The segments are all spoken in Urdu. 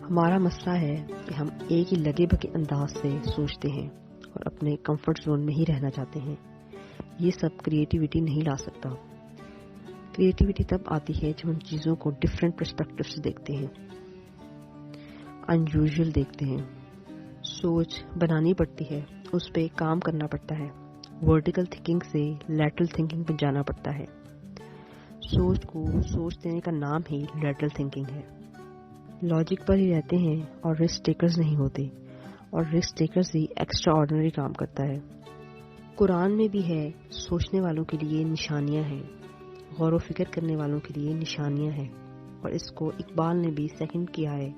ہمارا مسئلہ ہے کہ ہم ایک ہی لگے بھگے انداز سے سوچتے ہیں اور اپنے کمفرٹ زون میں ہی رہنا چاہتے ہیں. یہ سب کریٹیوٹی نہیں لا سکتا. کریٹیوٹی تب آتی ہے جب ہم چیزوں کو ڈفرینٹ پرسپیکٹو سے دیکھتے ہیں, انیوژل دیکھتے ہیں. سوچ بنانی پڑتی ہے, اس پہ کام کرنا پڑتا ہے. ورٹیکل تھنکنگ سے لیٹرل تھنکنگ پہ جانا پڑتا ہے. سوچ کو سوچ دینے کا نام ہی لیٹرل تھنکنگ ہے. لاجک پر ہی رہتے ہیں اور رسک ٹیکرز نہیں ہوتے, اور رسک ٹیکرز ہی ایکسٹرا آرڈنری کام کرتا ہے. قرآن میں بھی ہے, سوچنے والوں کے لیے نشانیاں ہیں, غور و فکر کرنے والوں کے لیے نشانیاں ہیں. اور اس کو اقبال نے بھی سیکنڈ کیا ہے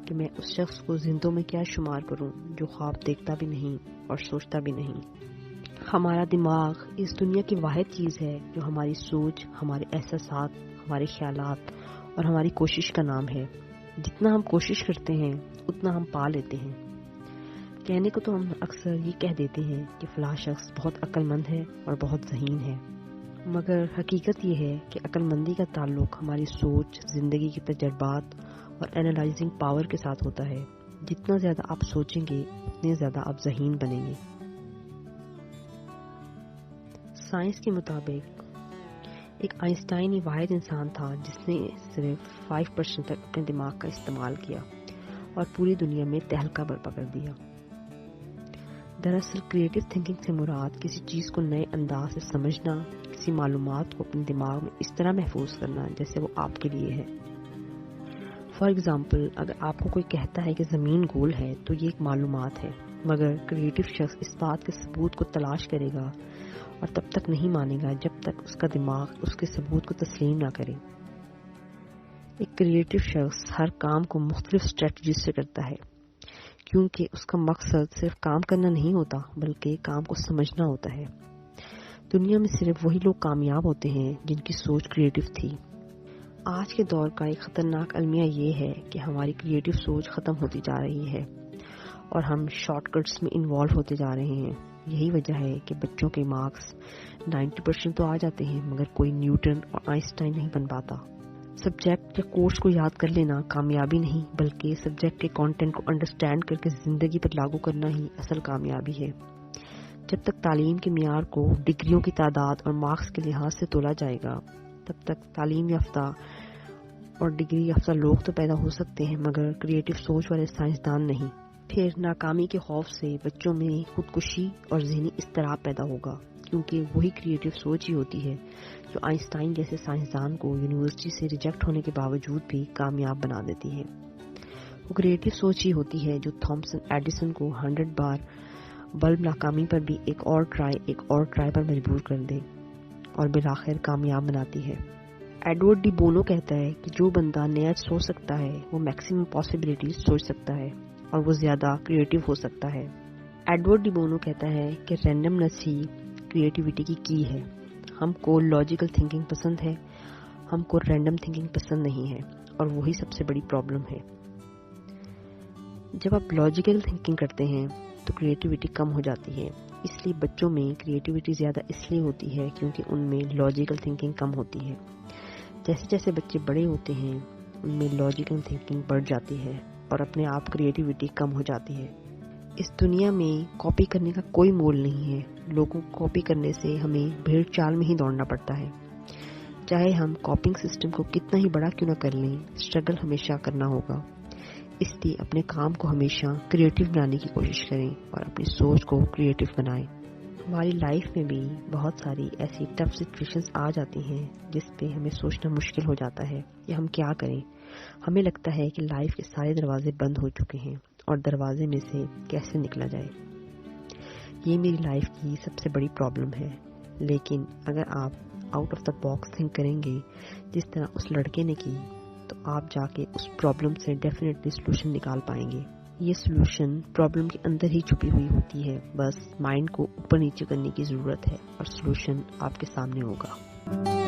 کہ میں اس شخص کو زندوں میں کیا شمار کروں جو خواب دیکھتا بھی نہیں اور سوچتا بھی نہیں. ہمارا دماغ اس دنیا کی واحد چیز ہے جو ہماری سوچ, ہمارے احساسات, ہمارے خیالات اور ہماری کوشش کا نام ہے. جتنا ہم کوشش کرتے ہیں اتنا ہم پا لیتے ہیں. کہنے کو تو ہم اکثر یہ کہہ دیتے ہیں کہ فلاں شخص بہت عقل مند ہے اور بہت ذہین ہے, مگر حقیقت یہ ہے کہ عقل مندی کا تعلق ہماری سوچ, زندگی کے تجربات اور اینالائزنگ پاور کے ساتھ ہوتا ہے. جتنا زیادہ آپ سوچیں گے اتنے زیادہ آپ ذہین بنیں گے. سائنس کے مطابق ایک آئنسٹائن ہی واحد انسان تھا جس نے صرف 5% تک اپنے دماغ کا استعمال کیا اور پوری دنیا میں تہلکہ برپا کر دیا. دراصل کریٹو تھنکنگ سے مراد کسی چیز کو نئے انداز سے سمجھنا, کسی معلومات کو اپنے دماغ میں اس طرح محفوظ کرنا جیسے وہ آپ کے لیے ہے. فار ایگزامپل, اگر آپ کو کوئی کہتا ہے کہ زمین گول ہے تو یہ ایک معلومات ہے, مگر کریٹو شخص اس بات کے ثبوت کو تلاش کرے گا اور تب تک نہیں مانے گا جب تک اس کا دماغ اس کے ثبوت کو تسلیم نہ کرے. ایک کریٹو شخص ہر کام کو مختلف اسٹریٹجیز سے کرتا ہے, کیونکہ اس کا مقصد صرف کام کرنا نہیں ہوتا بلکہ کام کو سمجھنا ہوتا ہے. دنیا میں صرف وہی لوگ کامیاب ہوتے ہیں جن کی سوچ کریٹو تھی. آج کے دور کا ایک خطرناک المیہ یہ ہے کہ ہماری کریٹو سوچ ختم ہوتی جا رہی ہے اور ہم شارٹ کٹس میں انوالو ہوتے جا رہے ہیں. یہی وجہ ہے کہ بچوں کے مارکس 90% تو آ جاتے ہیں مگر کوئی نیوٹن اور آئنسٹائن نہیں بن پاتا. سبجیکٹ یا کورس کو یاد کر لینا کامیابی نہیں بلکہ سبجیکٹ کے کانٹینٹ کو انڈرسٹینڈ کر کے زندگی پر لاگو کرنا ہی اصل کامیابی ہے. جب تک تعلیم کے معیار کو ڈگریوں کی تعداد اور مارکس کے لحاظ سے تولا جائے گا تب تک تعلیم یافتہ اور ڈگری یافتہ لوگ تو پیدا ہو سکتے ہیں مگر کریٹو سوچ والے سائنسدان نہیں. پھر ناکامی کے خوف سے بچوں میں خودکشی اور ذہنی اضطراب پیدا ہوگا, کیونکہ وہی کریٹو سوچ ہی ہوتی ہے جو آئنسٹائن جیسے سائنسدان کو یونیورسٹی سے ریجیکٹ ہونے کے باوجود بھی کامیاب بنا دیتی ہے. وہ کریٹو سوچ ہی ہوتی ہے جو تھامسن ایڈیسن کو 100 بار بلب ناکامی پر بھی ایک اور ٹرائی پر مجبور کر دے اور بالآخر کامیاب بناتی ہے. ایڈورڈ ڈی بونو کہتا ہے کہ جو بندہ نیا سوچ سکتا ہے وہ میکسیمم پاسبلٹیز سوچ سکتا ہے اور وہ زیادہ کریٹو ہو سکتا ہے. ایڈورڈ ڈی بونو کہتا ہے کہ رینڈمنس ہی کریٹیوٹی کی ہے. ہم کو لاجیکل تھنکنگ پسند ہے, ہم کو رینڈم تھنکنگ پسند نہیں ہے, اور وہی سب سے بڑی پرابلم ہے. جب آپ لاجیکل تھنکنگ کرتے ہیں تو کریٹیوٹی کم ہو جاتی ہے. اس لیے بچوں میں کریٹیوٹی زیادہ اس لیے ہوتی ہے کیونکہ ان میں لاجیکل تھنکنگ کم ہوتی ہے. جیسے جیسے بچے بڑے ہوتے ہیں ان میں لاجیکل تھنکنگ بڑھ جاتی ہے اور اپنے آپ کریٹیوٹی کم ہو جاتی ہے. اس دنیا میں کاپی کرنے کا کوئی مول نہیں ہے. لوگوں کو کاپی کرنے سے ہمیں بھیڑ چال میں ہی دوڑنا پڑتا ہے. چاہے ہم کاپنگ سسٹم کو کتنا ہی بڑا کیوں نہ کر لیں, اسٹرگل ہمیشہ کرنا ہوگا. اس لیے اپنے کام کو ہمیشہ کریٹو بنانے کی کوشش کریں اور اپنی سوچ کو کریٹو بنائیں. ہماری لائف میں بھی بہت ساری ایسی ٹف سچویشنز آ جاتی ہیں جس پہ ہمیں سوچنا مشکل ہو جاتا ہے کہ ہم کیا کریں. ہمیں لگتا ہے کہ لائف کے سارے دروازے بند ہو چکے ہیں اور دروازے میں سے کیسے نکلا جائے. یہ میری لائف کی سب سے بڑی پرابلم ہے. لیکن اگر آپ out of the box think کریں گے جس طرح اس لڑکے نے کی تو آپ جا کے اس پرابلم سے ڈیفینیٹلی سلوشن نکال پائیں گے. یہ سلوشن پرابلم کے اندر ہی چھپی ہوئی ہوتی ہے, بس مائنڈ کو اوپر نیچے کرنے کی ضرورت ہے اور سلوشن آپ کے سامنے ہوگا.